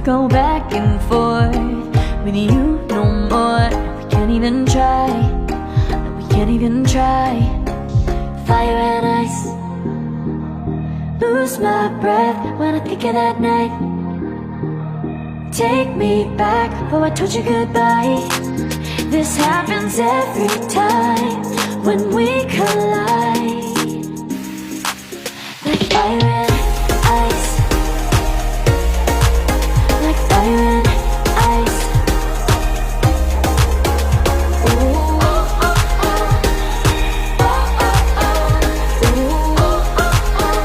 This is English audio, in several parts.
go back and forth with you no more. We can't even try, no, we can't even try. Fire and ice, lose my breath when I think of that night. Take me back, oh I told you goodbye. This happens every time when we collide. Like fire and ice, like fire and ice. Ooh, oh, oh, oh. Oh, oh, oh. Ooh, oh, oh, oh.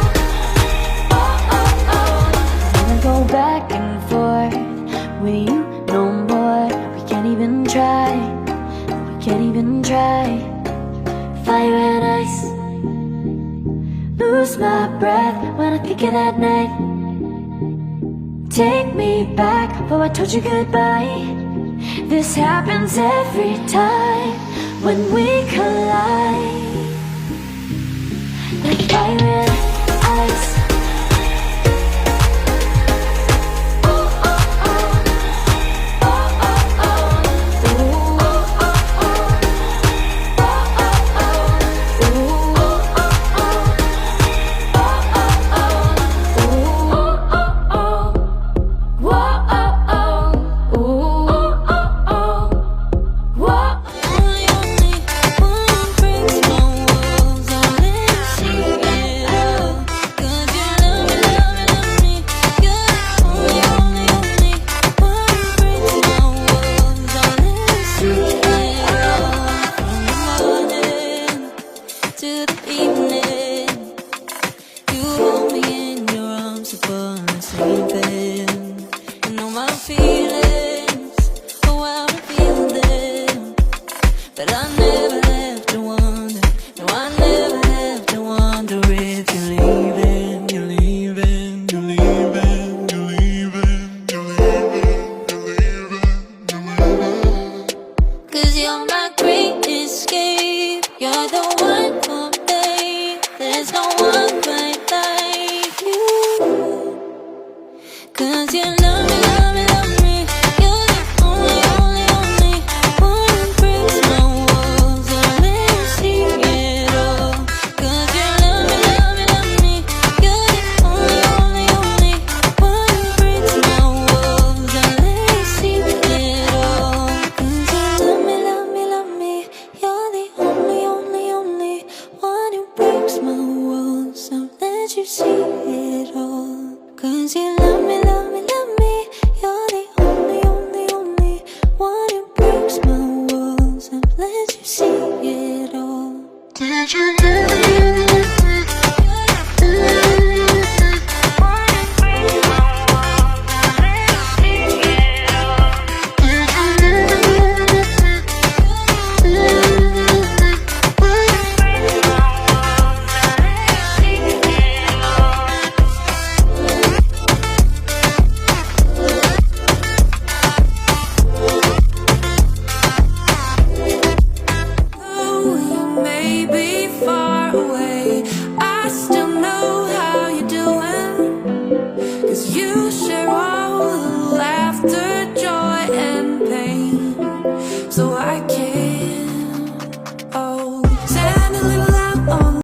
Oh, oh, oh. Wanna go back and forth with you no more. We can't even try, we can't even try. Fire and ice, lose my breath when I think of that night. Take me back, oh I told you goodbye. This happens every time when we collide. Like fire and ice. But I never have to wonder, no I never have to wonder if you're leaving, you're leaving, you're leaving, you're leaving, you're leaving, you're leaving, you're leaving. 'Cause you're my great escape, you're the one for me, there's no one quite like you. 'Cause you love me, love me, love me, you're the only, only, only one who breaks my walls, I'll let you see it all. 'Cause you love me, love me, love me, you're the only, only, only one who breaks my walls, I'll let you see it all. 'Cause you love me, love me, love me, you're the only, only, only one who breaks my walls, I'll let you see it all. 'Cause you love me.